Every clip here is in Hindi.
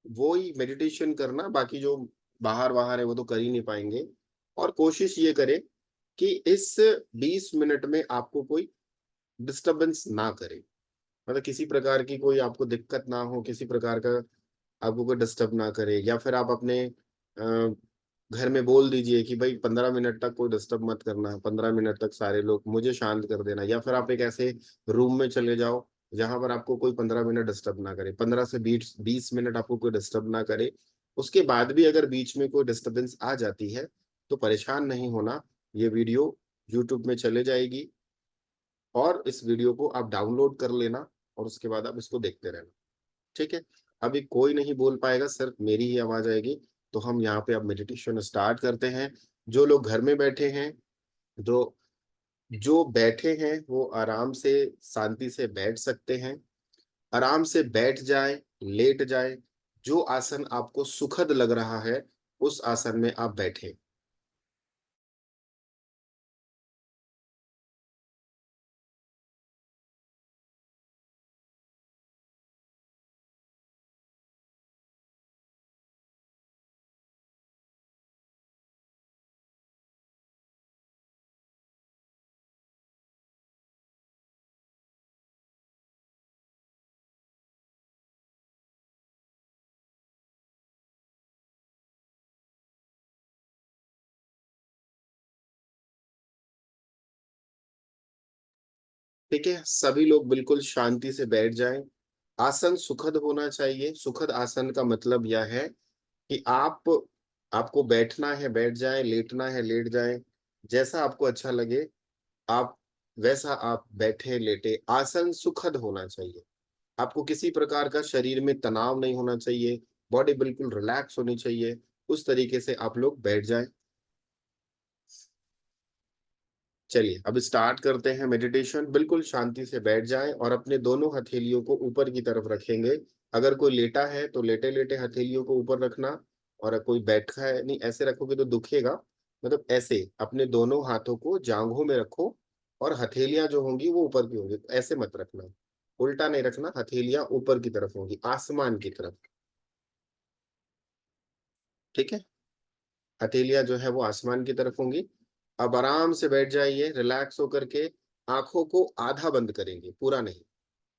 वो ही मेडिटेशन करना, बाकी जो बाहर बाहर है वो तो कर ही नहीं पाएंगे। और कोशिश ये करें कि इस 20 मिनट में आपको कोई डिस्टरबेंस ना करे, मतलब किसी प्रकार की कोई आपको दिक्कत ना हो, किसी प्रकार का आपको कोई डिस्टर्ब ना करे। या फिर आप अपने घर में बोल दीजिए कि भाई 15 मिनट तक कोई डिस्टर्ब मत करना, 15 मिनट तक सारे लोग मुझे शांत कर देना। या फिर आप एक ऐसे रूम में चले जाओ जहां पर आपको कोई 15 मिनट डिस्टर्ब ना करे, 15 से 20 मिनट आपको कोई डिस्टर्ब ना करे। उसके बाद भी अगर बीच में कोई डिस्टर्बेंस आ जाती है तो परेशान नहीं होना, ये वीडियो यूट्यूब में चले जाएगी और इस वीडियो को आप डाउनलोड कर लेना और उसके बाद आप इसको देखते रहना। ठीक है। अभी कोई नहीं बोल पाएगा, सिर्फ मेरी ही आवाज आएगी। तो हम यहाँ पे अब मेडिटेशन स्टार्ट करते हैं। जो लोग घर में बैठे हैं, जो जो बैठे हैं वो आराम से शांति से बैठ सकते हैं। आराम से बैठ जाए, लेट जाए, जो आसन आपको सुखद लग रहा है उस आसन में आप बैठे। ठीक है, सभी लोग बिल्कुल शांति से बैठ जाएं। आसन सुखद होना चाहिए। सुखद आसन का मतलब यह है कि आपको बैठना है बैठ जाएं, लेटना है लेट जाएं, जैसा आपको अच्छा लगे आप वैसा आप बैठे लेटे। आसन सुखद होना चाहिए। आपको किसी प्रकार का शरीर में तनाव नहीं होना चाहिए, बॉडी बिल्कुल रिलैक्स होनी चाहिए। उस तरीके से आप लोग बैठ जाएं। चलिए अब स्टार्ट करते हैं मेडिटेशन। बिल्कुल शांति से बैठ जाएं और अपने दोनों हथेलियों को ऊपर की तरफ रखेंगे। अगर कोई लेटा है तो लेटे लेटे हथेलियों को ऊपर रखना, और कोई बैठा है नहीं ऐसे रखोगे तो दुखेगा। मतलब ऐसे अपने दोनों हाथों को जांघों में रखो और हथेलियां जो होंगी वो ऊपर की होंगी, तो ऐसे मत रखना। उल्टा नहीं रखना, हथेलियां ऊपर की तरफ होंगी, आसमान की तरफ। ठीक है, हथेलियां जो है वो आसमान की तरफ होंगी। अब आराम से बैठ जाइए रिलैक्स होकर के। आंखों को आधा बंद करेंगे, पूरा नहीं।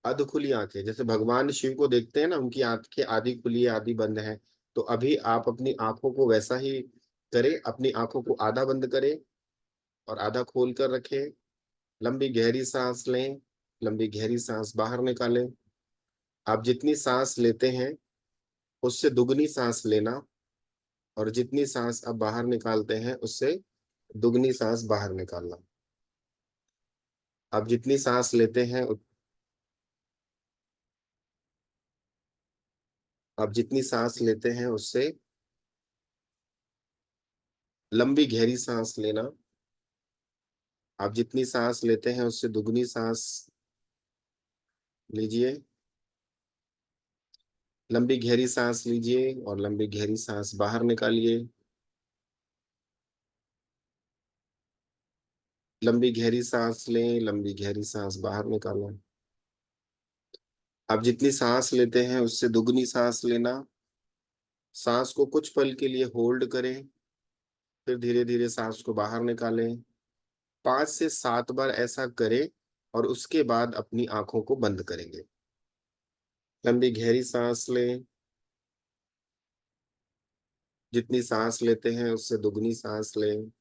अध खुली आंखें, जैसे भगवान शिव को देखते हैं ना, उनकी आंखें आधी खुली है आधी बंद है। तो अभी आप अपनी आंखों को वैसा ही करें, अपनी आंखों को आधा बंद करें और आधा खोल कर रखें। लंबी गहरी सांस लें, लंबी गहरी सांस बाहर निकालें। आप जितनी सांस लेते हैं उससे दुगनी सांस लेना, और जितनी सांस आप बाहर निकालते हैं उससे दुगनी सांस बाहर निकालना। आप जितनी सांस लेते हैं आप जितनी सांस लेते हैं उससे लंबी गहरी सांस लेना। आप जितनी सांस लेते हैं उससे दुगनी सांस लीजिए। लंबी गहरी सांस लीजिए और लंबी गहरी सांस बाहर निकालिए। लंबी गहरी सांस लें, लंबी गहरी सांस बाहर निकालें। आप जितनी सांस लेते हैं उससे दुगनी सांस लेना। सांस को कुछ पल के लिए होल्ड करें, फिर धीरे धीरे सांस को बाहर निकालें। 5 से 7 बार ऐसा करें और उसके बाद अपनी आंखों को बंद करेंगे। लंबी गहरी सांस लें। जितनी सांस लेते हैं उससे दुगनी सांस लें।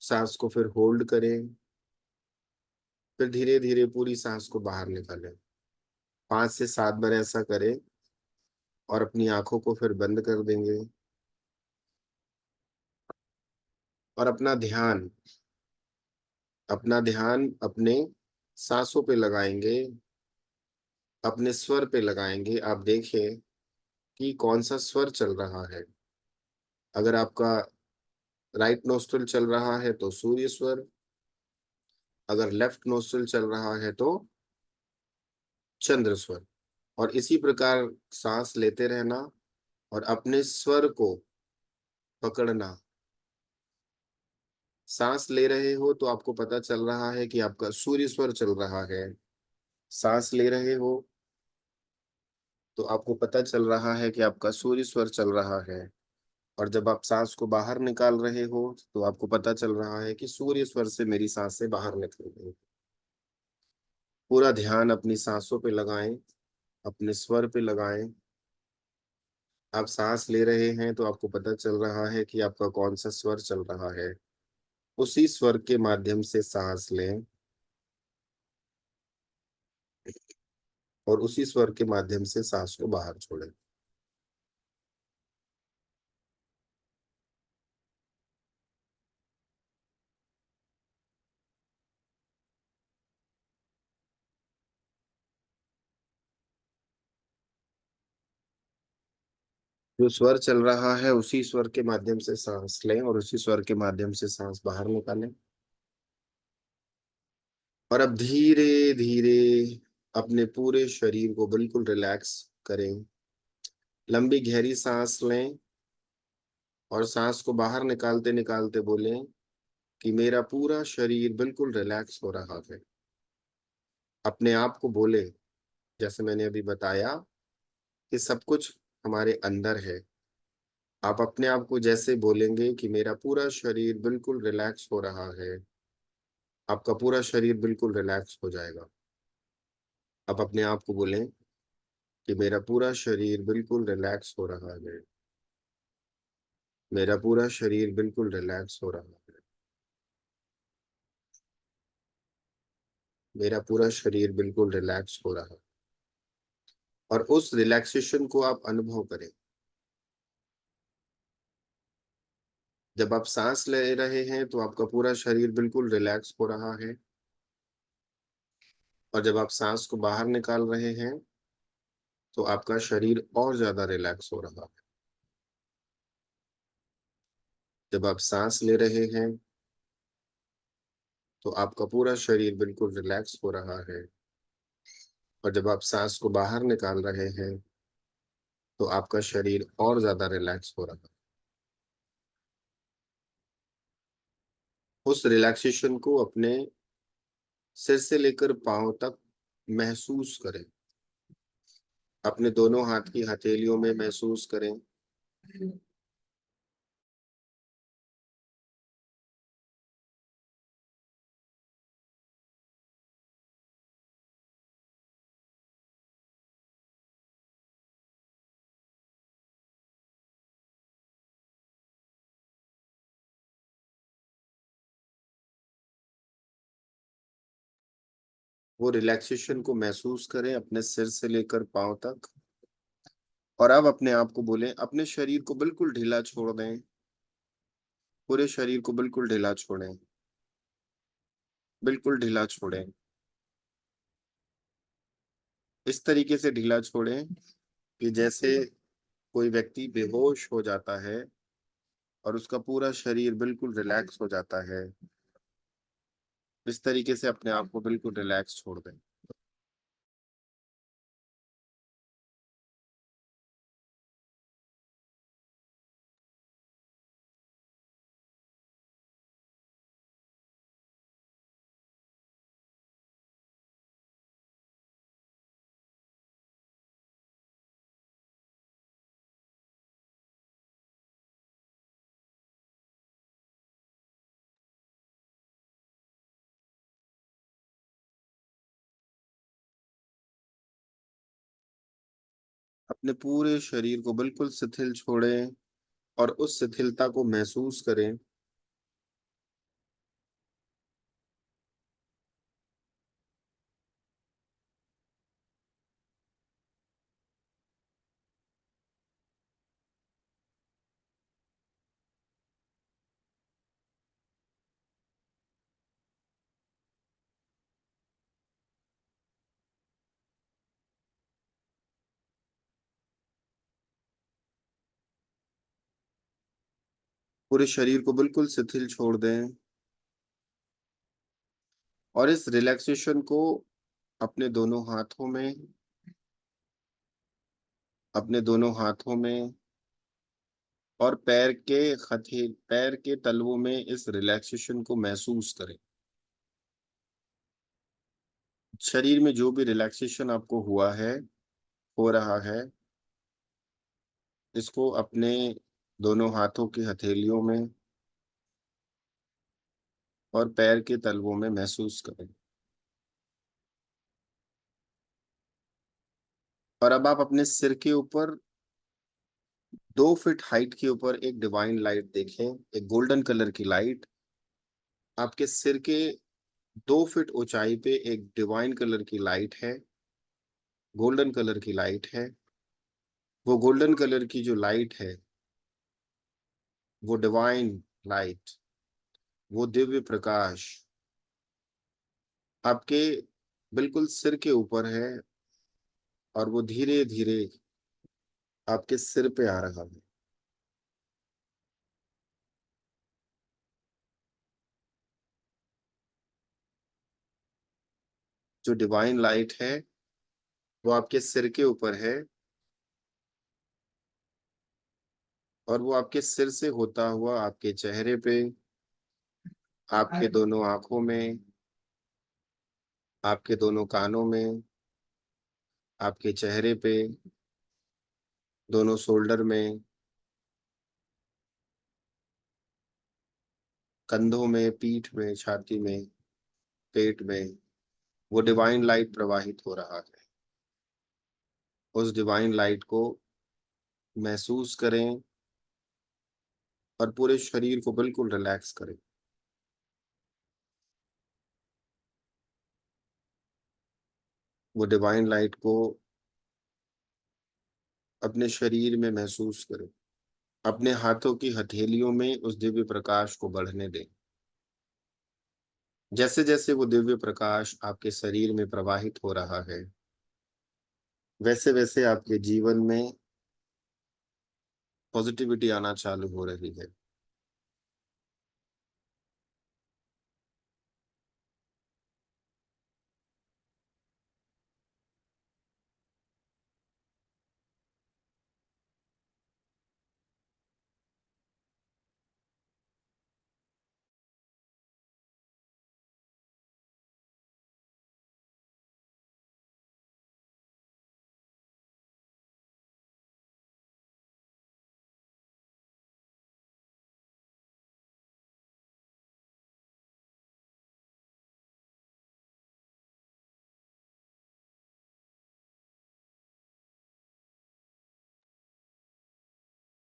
सांस को फिर होल्ड करें, फिर धीरे धीरे पूरी सांस को बाहर निकालें। 5 से 7 बार ऐसा करें और अपनी आंखों को फिर बंद कर देंगे। और अपना ध्यान अपने सांसों पे लगाएंगे, अपने स्वर पे लगाएंगे। आप देखें कि कौन सा स्वर चल रहा है। अगर आपका राइट नोस्ट्रल चल रहा है तो सूर्य स्वर, अगर लेफ्ट नोस्ट्रल चल रहा है तो चंद्र स्वर। और इसी प्रकार सांस लेते रहना और अपने स्वर को पकड़ना। सांस ले रहे हो तो आपको पता चल रहा है कि आपका सूर्य स्वर चल रहा है। सांस ले रहे हो तो आपको पता चल रहा है कि आपका सूर्य स्वर चल रहा है। और जब आप सांस को बाहर निकाल रहे हो तो आपको पता चल रहा है कि सूर्य स्वर से मेरी सांसें बाहर निकल रही। पूरा ध्यान अपनी सांसों पे लगाएं, अपने स्वर पे लगाएं। आप सांस ले रहे हैं तो आपको पता चल रहा है कि आपका कौन सा स्वर चल रहा है। उसी स्वर के माध्यम से सांस लें और उसी स्वर के माध्यम से सांस को बाहर छोड़ें। जो स्वर चल रहा है उसी स्वर के माध्यम से सांस लें और उसी स्वर के माध्यम से सांस बाहर निकालें। और अब धीरे धीरे अपने पूरे शरीर को बिल्कुल रिलैक्स करें। लंबी गहरी सांस लें और सांस को बाहर निकालते निकालते बोलें कि मेरा पूरा शरीर बिल्कुल रिलैक्स हो रहा है। अपने आप को बोले, जैसे मैंने अभी बताया, कि सब कुछ हमारे अंदर है। आप अपने आप को जैसे बोलेंगे कि मेरा पूरा शरीर बिल्कुल रिलैक्स हो रहा है, आपका पूरा शरीर बिल्कुल रिलैक्स हो जाएगा। आप अपने आप को बोलें कि मेरा पूरा शरीर बिल्कुल रिलैक्स हो रहा है, मेरा पूरा शरीर बिल्कुल रिलैक्स हो रहा है, मेरा पूरा शरीर बिल्कुल रिलैक्स हो रहा है। और उस रिलैक्सेशन को आप अनुभव करें। जब आप सांस ले रहे हैं तो आपका पूरा शरीर बिल्कुल रिलैक्स हो रहा है, और जब आप सांस को बाहर निकाल रहे हैं तो आपका शरीर और ज्यादा रिलैक्स हो रहा है। जब आप सांस ले रहे हैं तो आपका पूरा शरीर बिल्कुल रिलैक्स हो रहा है, और जब आप सांस को बाहर निकाल रहे हैं तो आपका शरीर और ज्यादा रिलैक्स हो रहा है। उस रिलैक्सेशन को अपने सिर से लेकर पांव तक महसूस करें। अपने दोनों हाथ की हथेलियों में महसूस करें। वो रिलैक्सेशन को महसूस करें अपने सिर से लेकर पांव तक। और अब अपने आप को बोलें, अपने शरीर को बिल्कुल ढीला छोड़ दें। पूरे शरीर को बिल्कुल ढीला छोड़ें, बिल्कुल ढीला छोड़ें। इस तरीके से ढीला छोड़ें कि जैसे कोई व्यक्ति बेहोश हो जाता है और उसका पूरा शरीर बिल्कुल रिलैक्स हो जाता है। इस तरीके से अपने आप को बिल्कुल रिलैक्स छोड़ दें। अपने पूरे शरीर को बिल्कुल शिथिल छोड़ें और उस शिथिलता को महसूस करें। पूरे शरीर को बिल्कुल शिथिल छोड़ दें और इस रिलैक्सेशन को अपने दोनों हाथों में, अपने दोनों हाथों में और पैर के तलवों में इस रिलैक्सेशन को महसूस करें। शरीर में जो भी रिलैक्सेशन आपको हुआ है, हो रहा है, इसको अपने दोनों हाथों की हथेलियों में और पैर के तलवों में महसूस करें। और अब आप अपने सिर के ऊपर 2 फीट हाइट के ऊपर एक डिवाइन लाइट देखें, एक गोल्डन कलर की लाइट। आपके सिर के 2 फीट ऊंचाई पे एक डिवाइन कलर की लाइट है, गोल्डन कलर की लाइट है। वो गोल्डन कलर की जो लाइट है, वो डिवाइन लाइट, वो दिव्य प्रकाश आपके बिल्कुल सिर के ऊपर है, और वो धीरे धीरे आपके सिर पे आ रहा है। जो डिवाइन लाइट है वो आपके सिर के ऊपर है, और वो आपके सिर से होता हुआ आपके चेहरे पे, आपके दोनों आंखों में, आपके दोनों कानों में, आपके चेहरे पे, दोनों शोल्डर में, कंधों में, पीठ में, छाती में, पेट में, वो डिवाइन लाइट प्रवाहित हो रहा है। उस डिवाइन लाइट को महसूस करें और पूरे शरीर को बिल्कुल रिलैक्स करें। वो डिवाइन लाइट को अपने शरीर में महसूस करें। अपने हाथों की हथेलियों में उस दिव्य प्रकाश को बढ़ने दें। जैसे जैसे वो दिव्य प्रकाश आपके शरीर में प्रवाहित हो रहा है, वैसे वैसे आपके जीवन में पॉजिटिविटी आना चालू हो रही है।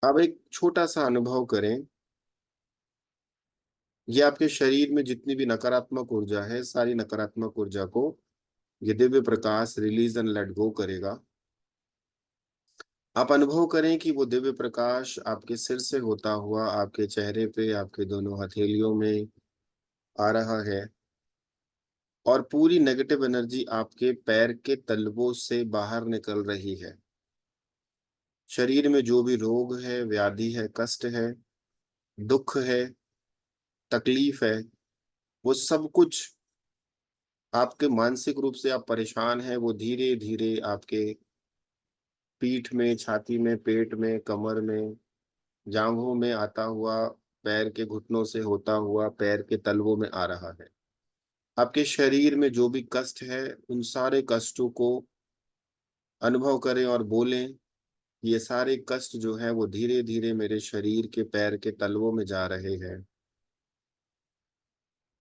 अब एक छोटा सा अनुभव करें। ये आपके शरीर में जितनी भी नकारात्मक ऊर्जा है, सारी नकारात्मक ऊर्जा को ये Divya Prakash release and let go करेगा। आप अनुभव करें कि वो दिव्य प्रकाश आपके सिर से होता हुआ आपके चेहरे पे, आपके दोनों हथेलियों में आ रहा है, और पूरी नेगेटिव एनर्जी आपके पैर के तलवों से बाहर निकल रही है। शरीर में जो भी रोग है, व्याधि है, कष्ट है, दुख है, तकलीफ है, वो सब कुछ, आपके मानसिक रूप से आप परेशान हैं, वो धीरे धीरे आपके पीठ में, छाती में, पेट में, कमर में, जांघों में आता हुआ, पैर के घुटनों से होता हुआ पैर के तलवों में आ रहा है। आपके शरीर में जो भी कष्ट है, उन सारे कष्टों को अनुभव करें और बोलें, ये सारे कष्ट जो है वो धीरे धीरे मेरे शरीर के पैर के तलवों में जा रहे हैं।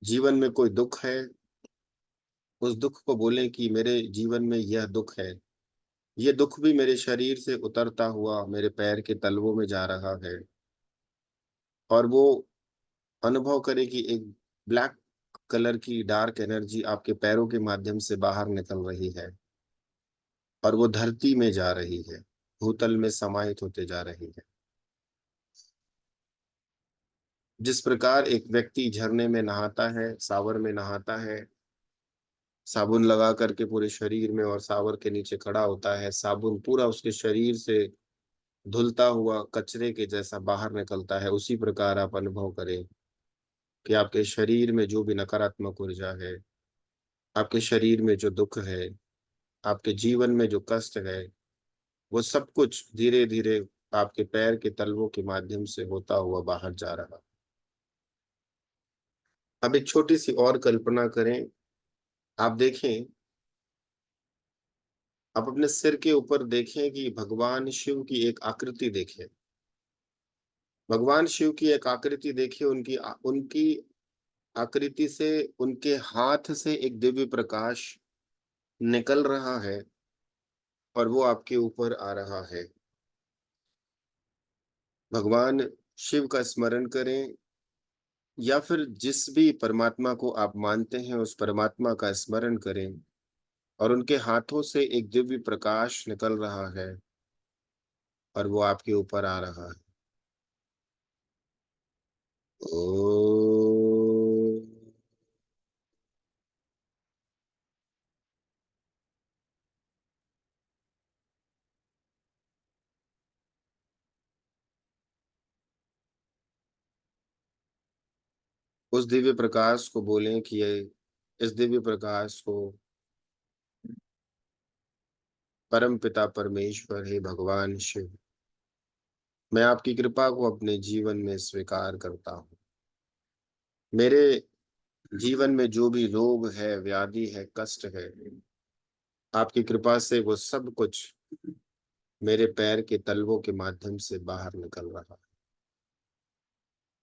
जीवन में कोई दुख है, उस दुख को बोलें कि मेरे जीवन में यह दुख है। ये दुख भी मेरे शरीर से उतरता हुआ मेरे पैर के तलवों में जा रहा है। और वो अनुभव करें कि एक ब्लैक कलर की डार्क एनर्जी आपके पैरों के माध्यम से बाहर निकल रही है, और वो धरती में जा रही है, भूतल में समाहित होते जा रही है। जिस प्रकार एक व्यक्ति झरने में नहाता है, सावर में नहाता है, साबुन लगा करके पूरे शरीर में, और सावर के नीचे खड़ा होता है, साबुन पूरा उसके शरीर से धुलता हुआ कचरे के जैसा बाहर निकलता है, उसी प्रकार आप अनुभव करें कि आपके शरीर में जो भी नकारात्मक ऊर्जा है, आपके शरीर में जो दुख है, आपके जीवन में जो कष्ट है, वो सब कुछ धीरे धीरे आपके पैर के तलवों के माध्यम से होता हुआ बाहर जा रहा। अब एक छोटी सी और कल्पना करें। आप देखें, आप अपने सिर के ऊपर देखें कि भगवान शिव की एक आकृति देखें। भगवान शिव की एक आकृति देखिए, उनकी आकृति से, उनके हाथ से एक दिव्य प्रकाश निकल रहा है और वो आपके ऊपर आ रहा है। भगवान शिव का स्मरण करें या फिर जिस भी परमात्मा को आप मानते हैं उस परमात्मा का स्मरण करें और उनके हाथों से एक दिव्य प्रकाश निकल रहा है और वो आपके ऊपर आ रहा है। ओम। उस दिव्य प्रकाश को बोलें कि ये, इस दिव्य प्रकाश को परम पिता परमेश्वर हे भगवान शिव, मैं आपकी कृपा को अपने जीवन में स्वीकार करता हूँ। मेरे जीवन में जो भी रोग है, व्याधि है, कष्ट है, आपकी कृपा से वो सब कुछ मेरे पैर के तलवों के माध्यम से बाहर निकल रहा है।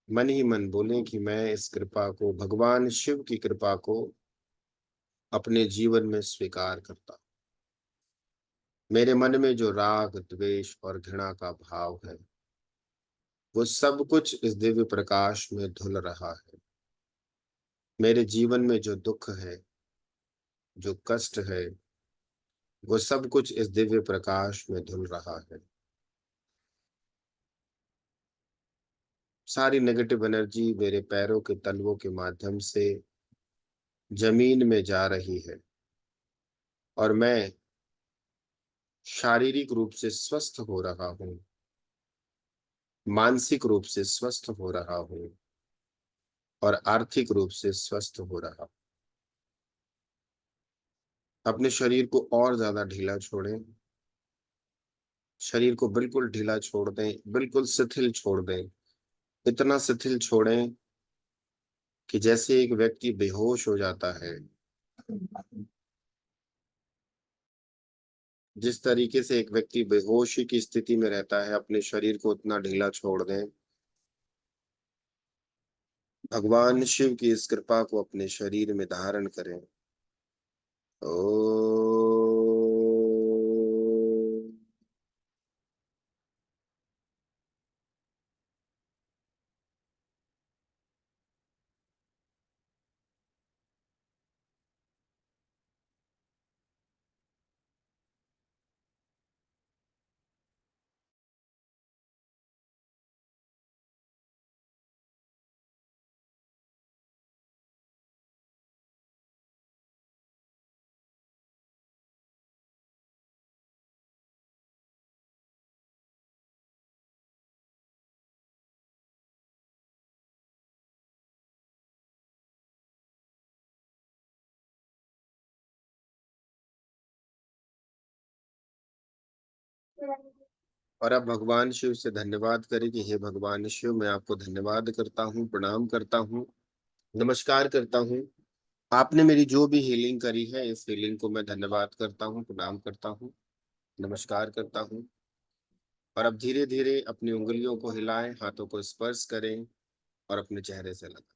मन ही मन बोलें कि मैं इस कृपा को, भगवान शिव की कृपा को अपने जीवन में स्वीकार करता हूँ। मेरे मन में जो राग, द्वेष और घृणा का भाव है, वो सब कुछ इस दिव्य प्रकाश में धुल रहा है। मेरे जीवन में जो दुख है, जो कष्ट है, वो सब कुछ इस दिव्य प्रकाश में धुल रहा है। सारी नेगेटिव एनर्जी मेरे पैरों के तलवों के माध्यम से जमीन में जा रही है और मैं शारीरिक रूप से स्वस्थ हो रहा हूँ, मानसिक रूप से स्वस्थ हो रहा हूँ और आर्थिक रूप से स्वस्थ हो रहा हूँ। अपने शरीर को और ज्यादा ढीला छोड़ें। शरीर को बिल्कुल ढीला छोड़ दें, बिल्कुल शिथिल छोड़ दें। इतना शिथिल छोड़ें कि जैसे एक व्यक्ति बेहोश हो जाता है, जिस तरीके से एक व्यक्ति बेहोशी की स्थिति में रहता है, अपने शरीर को उतना ढीला छोड़ दें। भगवान शिव की इस कृपा को अपने शरीर में धारण करें। ओ। और अब भगवान शिव से धन्यवाद करें कि हे भगवान शिव, मैं आपको धन्यवाद करता हूँ, प्रणाम करता हूँ, नमस्कार करता हूँ। आपने मेरी जो भी हीलिंग करी है, इस हीलिंग को मैं धन्यवाद करता हूँ, प्रणाम करता हूँ, नमस्कार करता हूँ। और अब धीरे धीरे अपनी उंगलियों को हिलाएं, हाथों को स्पर्श करें और अपने चेहरे से लगाएं।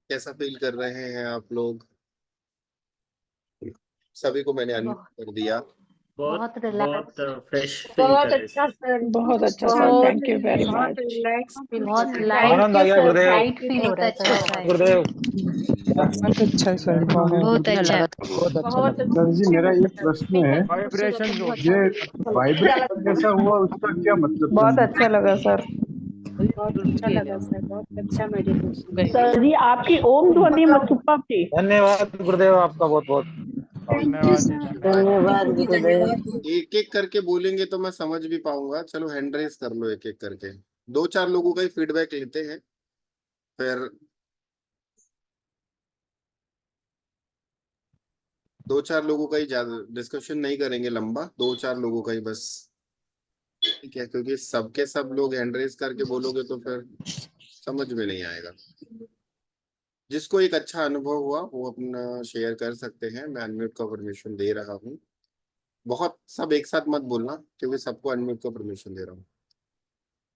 कैसा फील कर रहे हैं आप लोग? सभी को मैंने अनम्यूट बहुत कर दिया। बहुत बहुत रिलैक्स, बहुत फ्रेश फील बहुत कर रहे अच्छा थे। सर, बहुत अच्छा सर, बहुत थैंक यू वेरी बहुत मच। रिलैक्स फील हो बहुत रहा है। लाइट, आनंद आ गया गुरुदेव। लाइट फील हो बहुत रहा है अच्छा सर। था गुरुदेव बहुत अच्छा सर, बहुत बहुत अच्छा बहुत अच्छा बहुत लगा। सर जी मेरा एक प्रश्न है, वाइब्रेशन जो ये वाइब्रेशन जैसा हुआ उसका क्या मतलब बहुत समझे? अच्छा लगा सर। बहुत अच्छा लगा सर, बहुत अच्छा मेडिटेशन। सर जी आपकी ओम ध्वनि सुपर थी। धन्यवाद गुरुदेव, आपका बहुत बहुत धन्यवाद जी, धन्यवाद गुरुदेव। एक एक करके बोलेंगे तो मैं समझ भी पाऊंगा। चलो हैंड रेस कर लो एक एक करके। दो चार लोगों का ही फीडबैक लेते हैं, फिर दो चार लोगों का ही, ज्यादा डिस्कशन नहीं करेंगे लंबा, दो चार लोगों का ही बस। ठीक है, क्योंकि सबके सब लोग हैंड रेस करके बोलोगे तो फिर समझ में नहीं आएगा। जिसको एक अच्छा अनुभव हुआ वो अपना शेयर कर सकते हैं। मैं अनम्यूट का परमिशन दे रहा हूँ। बहुत सब एक साथ मत बोलना, क्योंकि सबको अनम्यूट का परमिशन दे रहा हूँ।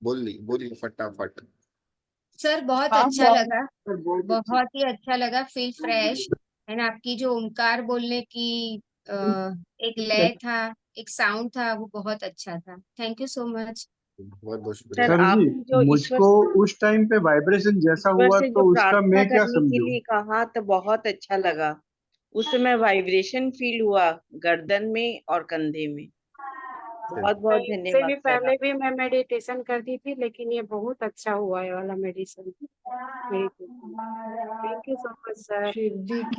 बोलिए फटाफट। सर बहुत हाँ अच्छा सर। लगा, बहुत ही अच्छा लगा, फील फ्रेश। एंड आपकी जो ओमकार बोलने की अ, एक लय था, एक साउंड था, वो बहुत अच्छा था। Thank you so much. बहुत बहुत सर शुक्रिया। सर जी आपने जो ईश्वर मुझको उस टाइम पे वाइब्रेशन जैसा ईश्वर हुआ से जो तो उसका प्रार्थना मैं क्या करने के समझूं? लिए कहा तो बहुत अच्छा लगा। उस समय वाइब्रेशन फील हुआ गर्दन में और कंधे में। बहुत बहुत इससे धन्यवाद भी सर। पहले भी मैं मेडिटेशन करती थी, लेकिन ये बहुत अच्छा हुआ है वाला meditation. Thank you so much sir.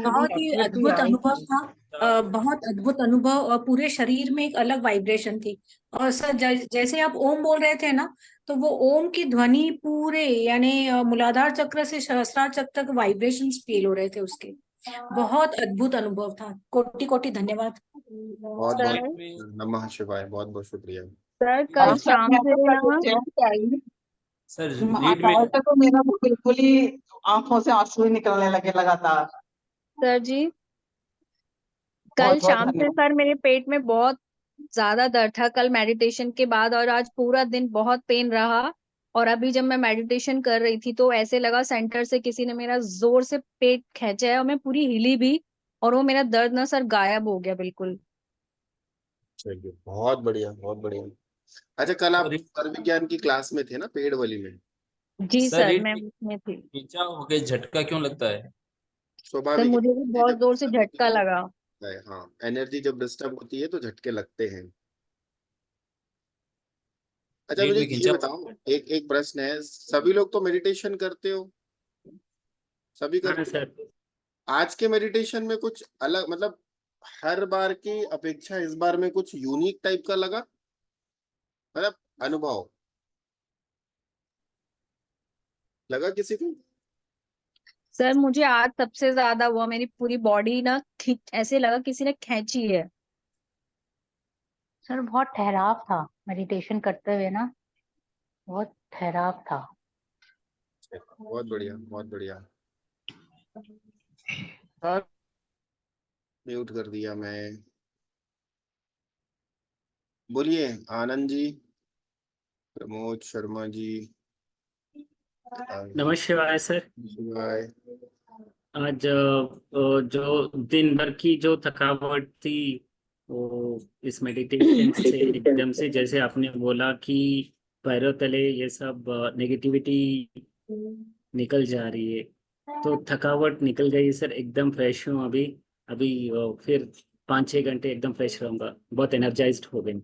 बहुत ही अद्भुत अनुभव था। बहुत अद्भुत अनुभव, और पूरे शरीर में एक अलग वाइब्रेशन थी। और सर जैसे आप ओम बोल रहे थे ना, तो वो ओम की ध्वनि पूरे यानी मूलाधार चक्र से सहस्त्रार चक्र तक वाइब्रेशंस फील हो रहे थे उसके। बहुत अद्भुत अनुभव था। कोटि कोटि धन्यवाद। बहुत सर बहुत नमः शिवाय, बहुत बहुत शुक्रिया। सर कल शाम से ना सर रीड में महाकाल का तो मेरा वो बिल्कुल ही आंखों से आंसू ही निकलने लगे लगातार। सर जी कल बहुत बहुत शाम से धन्यवाद। सर मेरे पेट में बहुत ज्यादा दर्द था कल मेडिटेशन के बाद, और आज पूरा दिन बहुत पेन रहा। और अभी जब मैं मेडिटेशन कर रही थी तो ऐसे लगा सेंटर से किसी ने मेरा जोर से पेट खींचा है, और मैं पूरी हिली भी, और वो मेरा दर्द ना सर गायब हो गया बिल्कुल। चलिए बहुत बढ़िया, बहुत बढ़िया। अच्छा, कल आप स्तर विज्ञान की क्लास में थे ना, पेड़ वाली में? जी सर सर रीड मैं में उसमें थी। खींचा हो गया, झटका क्यों लगता है? सर स्वाभाविक मुझे भी है, बहुत जब जोर से डिस्टर्ब होती झटका है तो लगा। है। हाँ, एनर्जी जब डिस्टर्ब होती है तो झटके लगते हैं। अच्छा, रीड मुझे में ये खींचा। बताओ, एक एक प्रश्न है। सभी लोग तो मेडिटेशन करते हो, सभी हाँ करते हो। सर। आज के मेडिटेशन में कुछ अलग, मतलब हर बार की अपेक्षा इस बार में कुछ यूनिक टाइप का लगा, मतलब अनुभव लगा किसी को? सर मुझे आज सबसे ज्यादा हुआ, मेरी पूरी बॉडी ना ऐसे लगा किसी ने खींची है। सर बहुत ठहराव था मेडिटेशन करते हुए ना, बहुत ठहराव था। बहुत बढ़िया, बहुत बढ़िया। सर म्यूट कर दिया मैं। बोलिए आनंद जी, प्रमोद शर्मा जी। नमः शिवाय सर। शिवाय। आज जो दिन भर की जो थकावट थी, वो इस मेडिटेशन से एकदम से, जैसे आपने बोला कि पैरों तले ये सब नेगेटिविटी निकल जा रही है, तो थकावट निकल गई सर। एकदम फ्रेश हूँ अभी। अभी फिर 5-6 घंटे एकदम फ्रेश रहूंगा, बहुत एनर्जाइज्ड हो गई।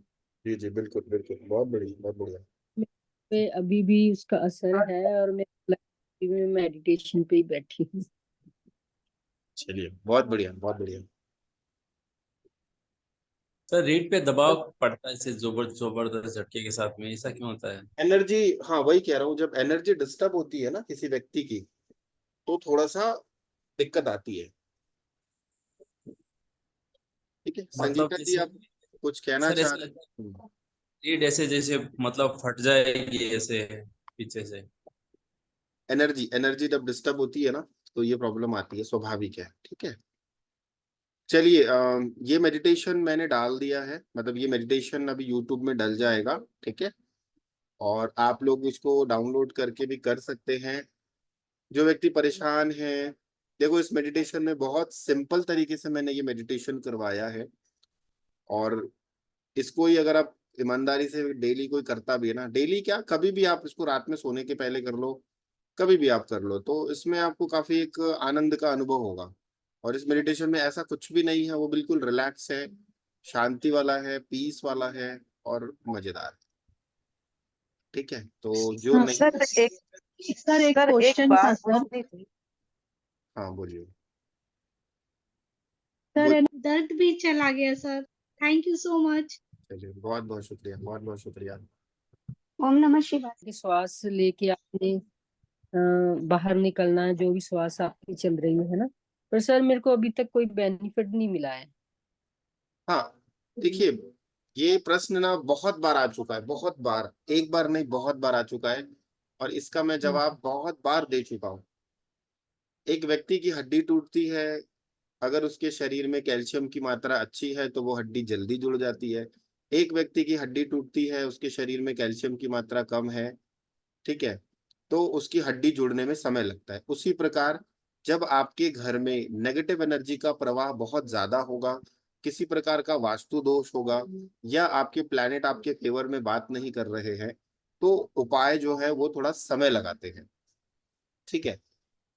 जी जी, बिल्कुल बिल्कुल, बहुत बढ़िया, बहुत बढ़िया। पे अभी भी उसका असर है, और मैं मेडिटेशन पे ही बैठी हूँ। चलिए बहुत बढ़िया, बहुत बढ़िया। सर रीढ़ पे दबाव पड़ता है ऐसे जबरदस्त झटके के साथ में, ऐसा क्यों होता है? एनर्जी, हाँ वही कह रहा हूँ, जब एनर्जी डिस्टर्ब होती है ना किसी व्यक्ति की, तो थोड़ा सा दिक्कत आती है। ठीक है मतलब संगीता जी, जैसे आप कुछ कहना सर चाह ऐसा रहे लगता है हैं? रीढ़ ऐसे जैसे मतलब फट जाएगी ऐसे पीछे से। एनर्जी एनर्जी जब डिस्टर्ब होती है ना, तो ये प्रॉब्लम आती है, स्वाभाविक है। ठीक है, चलिए ये मेडिटेशन मैंने डाल दिया है, मतलब ये मेडिटेशन अभी यूट्यूब में डल जाएगा। ठीक है, और आप लोग इसको डाउनलोड करके भी कर सकते हैं। जो व्यक्ति परेशान है, देखो इस मेडिटेशन में बहुत सिंपल तरीके से मैंने ये मेडिटेशन करवाया है, और इसको ही अगर आप ईमानदारी से डेली कोई करता भी है ना, डेली क्या, कभी भी आप इसको रात में सोने के पहले कर लो, कभी भी आप कर लो, तो इसमें आपको काफी एक आनंद का अनुभव होगा। और इस मेडिटेशन में ऐसा कुछ भी नहीं है, वो बिल्कुल रिलैक्स है, शांति वाला है, पीस वाला है और मजेदार है। ठीक है, तो जो नहीं, सर एक क्वेश्चन था सर। हाँ बोलिए। सर दर्द भी चला गया sir, thank you so much. चलिए, बहुत बहुत शुक्रिया, बहुत बहुत शुक्रिया। ओम नमः शिवाय। कि श्वास लेके आपने बाहर निकलना, जो भी श्वास आपकी चल रही है ना, पर सर मेरे को अभी तक कोई बेनिफिट नहीं मिला है। हाँ देखिए, ये प्रश्न ना बहुत बार आ चुका है, बहुत बार, एक बार नहीं बहुत बार आ चुका है, और इसका मैं जवाब बहुत बार दे चुका हूँ। एक व्यक्ति की हड्डी टूटती है, अगर उसके शरीर में कैल्शियम की मात्रा अच्छी है तो वो हड्डी जल्दी जुड़ जाती है। एक व्यक्ति की हड्डी टूटती है, उसके शरीर में कैल्शियम की मात्रा कम है, ठीक है, तो उसकी हड्डी जुड़ने में समय लगता है। उसी प्रकार जब आपके घर में नेगेटिव एनर्जी का प्रवाह बहुत ज्यादा होगा, किसी प्रकार का वास्तु दोष होगा, या आपके प्लैनेट आपके फेवर में बात नहीं कर रहे हैं, तो उपाय जो है वो थोड़ा समय लगाते हैं। ठीक है,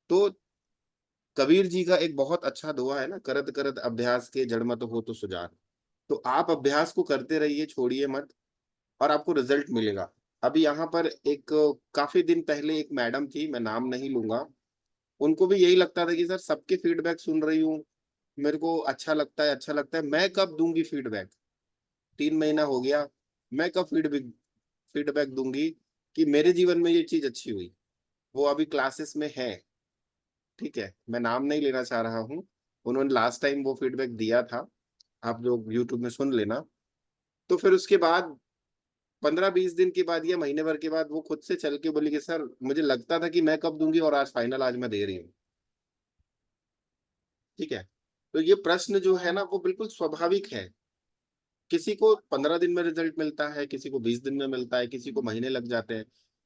तो कबीर जी का एक बहुत अच्छा दुआ है ना, करत करत अभ्यास के जड़ मत हो तो सुजान। तो आप अभ्यास को करते रहिए, छोड़िए मत, और आपको रिजल्ट मिलेगा। अभी यहाँ पर एक काफी दिन पहले एक मैडम थी, मैं नाम नहीं लूंगा, उनको भी यही लगता था कि सर सबके फीडबैक सुन रही हूँ, मेरे को अच्छा लगता है, अच्छा लगता है, मैं कब दूंगी फीडबैक, 3 महीना हो गया, मैं कब फीडबैक फीडबैक दूंगी कि मेरे जीवन में ये चीज अच्छी हुई। वो अभी क्लासेस में है, ठीक है, मैं नाम नहीं लेना चाह रहा हूँ, उन्होंने लास्ट टाइम वो फीडबैक दिया था, आप लोग यूट्यूब में सुन लेना। तो फिर उसके बाद 15-20 दिन के बाद या महीने भर के बाद वो खुद से चल के बोली कि सर मुझे लगता था कि मैं कब दूंगी, और आज फाइनल, आज मैं दे रही हूँ। ठीक है, तो ये प्रश्न जो है ना वो बिल्कुल स्वाभाविक है। किसी को 15 दिन में रिजल्ट मिलता है, किसी को 20 दिन में मिलता है, किसी को महीने लग जाते हैं।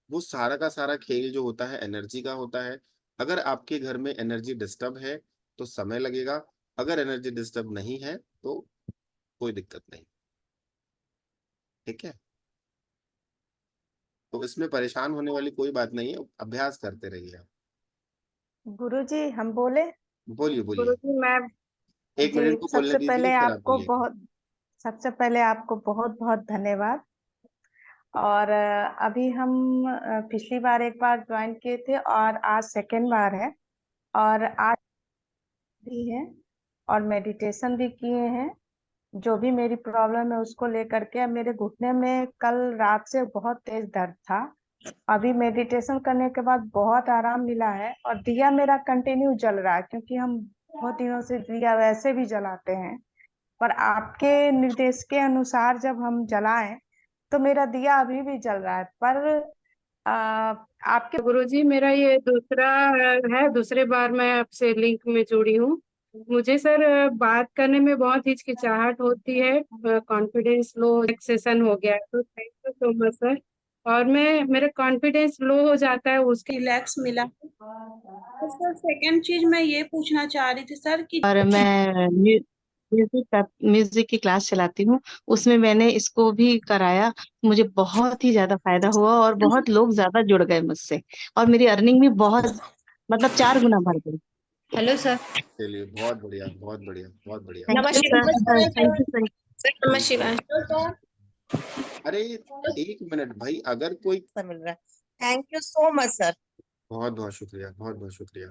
वो सारा का सारा खेल जो होता है एनर्जी का होता है। अगर आपके घर में एनर्जी डिस्टर्ब है तो समय लगेगा, अगर एनर्जी डिस्टर्ब नहीं है तो कोई दिक्कत नहीं। ठीक है, तो इसमें परेशान होने वाली कोई बात नहीं है, अभ्यास करते रहिए आप। गुरुजी हम बोले? बोलिए बोलिए, गुरुजी मैं 1 मिनट को बोलने दीजिए, फिर आप बोलिए। सबसे पहले आपको बहुत बहुत धन्यवाद। और अभी हम पिछली बार एक बार ज्वाइन किए थे और आज सेकेंड बार है, और आज भी है, और मेडिटेशन भी किए हैं। जो भी मेरी प्रॉब्लम है उसको लेकर के, मेरे घुटने में कल रात से बहुत तेज दर्द था, अभी मेडिटेशन करने के बाद बहुत आराम मिला है, और दिया मेरा कंटिन्यू जल रहा है, क्योंकि हम बहुत दिनों से दिया वैसे भी जलाते हैं, पर आपके निर्देश के अनुसार जब हम जलाएं तो मेरा दिया अभी भी जल रहा है। पर आपके गुरुजी मेरा ये दूसरा है, दूसरे बार मैं आपसे लिंक में जुड़ी हूँ। मुझे सर बात करने में बहुत हिचकिचाहट होती है, कॉन्फिडेंस लो, सेशन हो गया है, तो thank you so much sir. और मेरा कॉन्फिडेंस लो हो जाता है, उसके रिलैक्स मिला। तो सर सेकंड चीज मैं ये पूछना चाह रही थी सर कि और मैं म्यूजिक की क्लास चलाती हूँ, उसमें मैंने इसको भी कराया, मुझे बहुत ही ज्यादा फायदा हुआ और बहुत लोग ज्यादा जुड़ गए मुझसे, और मेरी अर्निंग भी बहुत, मतलब 4 गुना बढ़ गई। Hello sir. चलिए, बहुत बढ़िया, बहुत बढ़िया, बहुत बढ़िया। Thank you sir, thank you sir. नमः शिवाय। अरे 1 मिनट भाई, अगर कोई, मिल रहा है। Thank you so much sir. बहुत बहुत शुक्रिया, बहुत बहुत शुक्रिया।